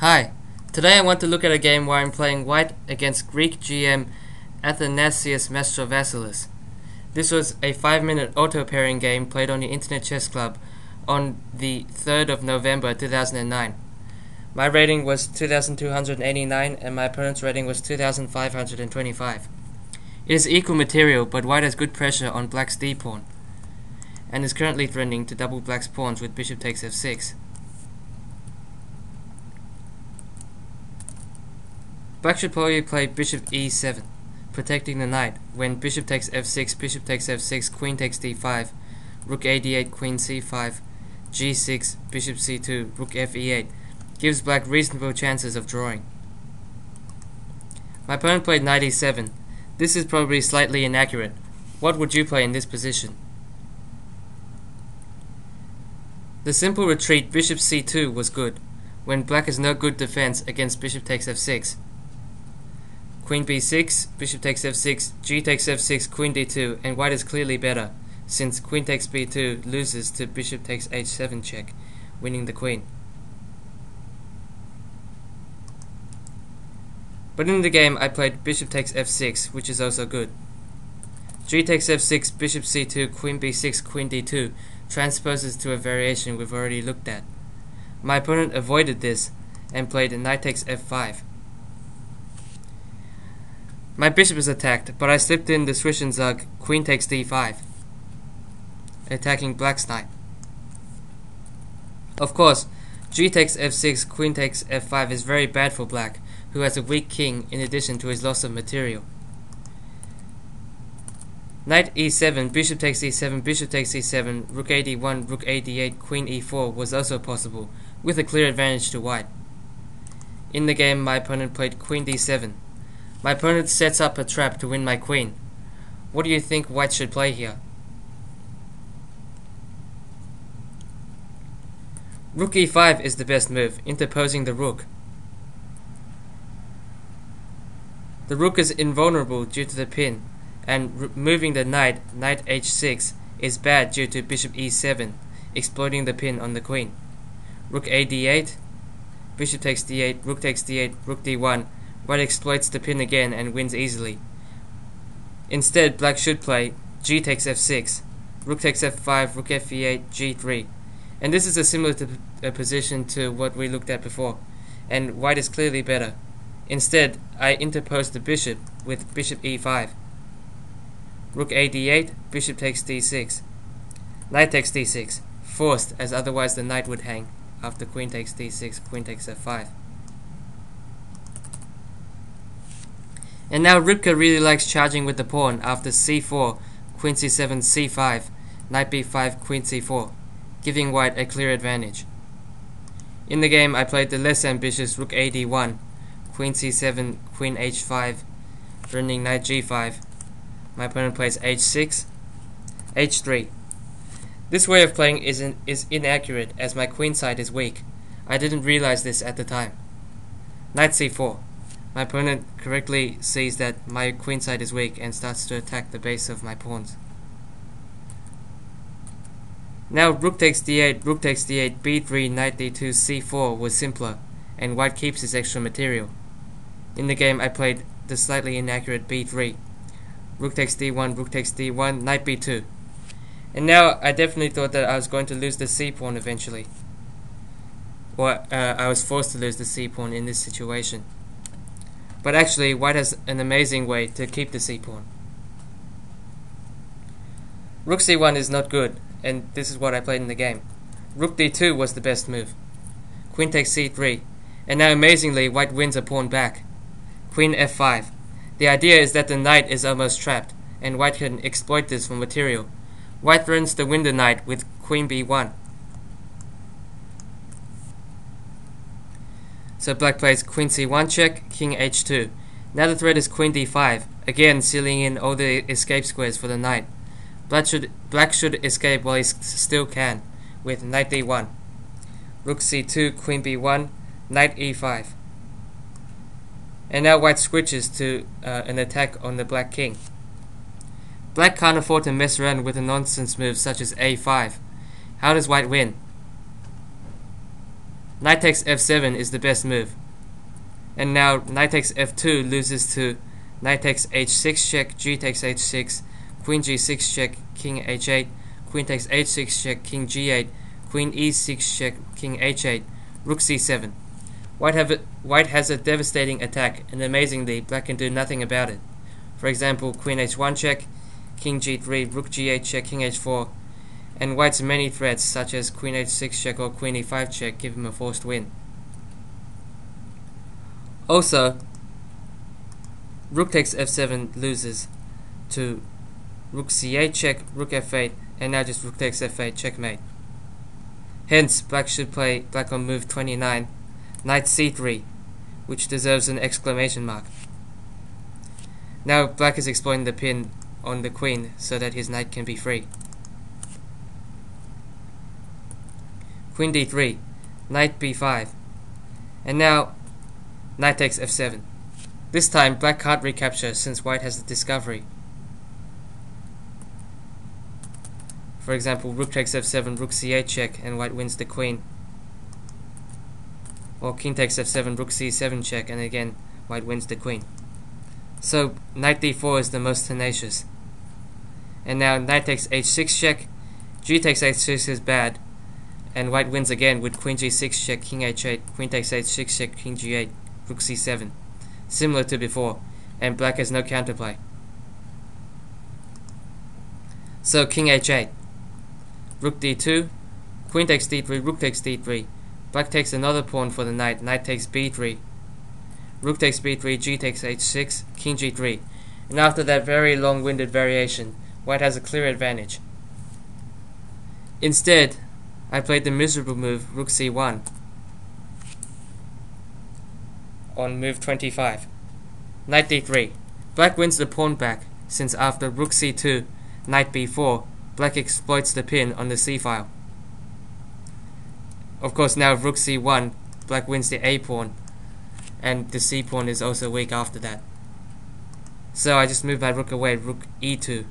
Hi, today I want to look at a game where I'm playing white against Greek GM Athanasius Mastro Vasilis. This was a 5-minute auto-pairing game played on the Internet Chess Club on the 3rd of November 2009. My rating was 2289 and my opponent's rating was 2525. It is equal material, but white has good pressure on black's d-pawn and is currently threatening to double black's pawns with bishop takes f6. Black should probably play bishop e7, protecting the knight, when bishop takes f6, bishop takes f6, queen takes d5, rook a8, queen c5, g6, bishop c2, rook fe8, gives black reasonable chances of drawing. My opponent played knight e7. This is probably slightly inaccurate. What would you play in this position? The simple retreat bishop c2 was good, when black has no good defense against bishop takes f6. Queen b6, bishop takes f6, g takes f6, queen d2, and white is clearly better, since queen takes b2 loses to bishop takes h7 check, winning the queen. But in the game I played bishop takes f6, which is also good. G takes f6, bishop c2, queen b6, queen d2 transposes to a variation we've already looked at. My opponent avoided this and played knight takes f5. My bishop is attacked, but I slipped in the Zwischenzug queen takes d5, attacking black's knight. Of course, g takes f6, queen takes f5 is very bad for black, who has a weak king in addition to his loss of material. Knight e7, bishop takes e7, bishop takes e7, rook ad1, rook ad8, queen e4 was also possible, with a clear advantage to white. In the game, my opponent played queen d7. My opponent sets up a trap to win my queen. What do you think white should play here? Rook e5 is the best move, interposing the rook. The rook is invulnerable due to the pin, and moving the knight, knight h6, is bad due to bishop e7, exploiting the pin on the queen. Rook ad8, bishop takes d8, rook d1, white exploits the pin again and wins easily. Instead, black should play g takes f6, rook takes f5, rook fe8, g3. And this is a similar position to what we looked at before, and white is clearly better. Instead, I interpose the bishop with bishop e5. Rook ad8, bishop takes d6. Knight takes d6, forced, as otherwise the knight would hang after queen takes d6, queen takes f5. And now Rybka really likes charging with the pawn after c4, queen c7, c5, knight b5, queen c4, giving white a clear advantage. In the game I played the less ambitious rook ad1, queen c7, queen h5, threatening knight g5. My opponent plays h6, h3. This way of playing is inaccurate as my queen side is weak. I didn't realize this at the time. Knight c4. My opponent correctly sees that my queen side is weak and starts to attack the base of my pawns. Now rook takes d8, b3, knight d2, c4 was simpler, and white keeps his extra material. In the game I played the slightly inaccurate b3, rook takes d1, knight b2. And now I definitely thought that I was going to lose the c pawn eventually. Or I was forced to lose the c pawn in this situation. But actually, white has an amazing way to keep the c-pawn. Rook c1 is not good, and this is what I played in the game. Rook d2 was the best move. Queen takes c3, and now amazingly, white wins a pawn back. Queen f5. The idea is that the knight is almost trapped, and white can exploit this for material. White threatens to win the knight with queen b1. So black plays queen c1 check, king h2. Now the threat is queen d5, again sealing in all the escape squares for the knight. Black should escape while he still can, with knight d1. Rook c2, queen b1, knight e5. And now white switches to an attack on the black king. Black can't afford to mess around with a nonsense move such as a5. How does white win? knight takes f7 is the best move. And now knight takes f2 loses to knight takes h6 check, g takes h6, queen g6 check, king h8, queen takes h6 check, king g8, queen e6 check, king h8, rook c7. White has a devastating attack, and amazingly, black can do nothing about it. For example, queen h1 check, king g3, rook g8 check, king h4, and white's many threats such as queen h6 check or queen e5 check give him a forced win. Also, rook takes f7 loses to rook c8 check, rook f8, and now just rook takes f8 checkmate. Hence, black should play black on move 29, knight c3, which deserves an exclamation mark. Now black is exploiting the pin on the queen so that his knight can be free. Queen d3, knight b5, and now knight takes f7. This time black can't recapture since white has the discovery. For example, rook takes f7, rook c8 check, and white wins the queen. Or king takes f7, rook c7 check, and again white wins the queen. So knight d4 is the most tenacious. And now knight takes h6 check, g takes h6 is bad, and white wins again with queen g6 check, king h8, queen takes h6 check, king g8, rook c7, similar to before, and black has no counterplay. So king h8, rook d2, queen takes d3, rook takes d3, black takes another pawn for the knight, knight takes b3, rook takes b3, g takes h6, king g3, and after that very long-winded variation, white has a clear advantage. Instead, I played the miserable move rook c1 on move 25. Knight d3. Black wins the pawn back, since after rook c2, knight b4, black exploits the pin on the c-file. Of course, now rook c1, black wins the a pawn, and the c pawn is also weak after that. So I just move my rook away, rook e2.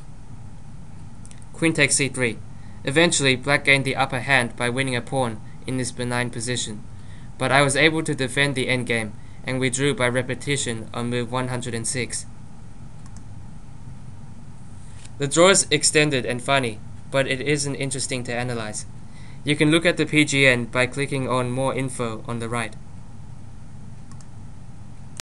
Queen takes c3. Eventually, black gained the upper hand by winning a pawn in this benign position, but I was able to defend the endgame, and we drew by repetition on move 106. The draw is extended and funny, but it isn't interesting to analyze. You can look at the PGN by clicking on more info on the right.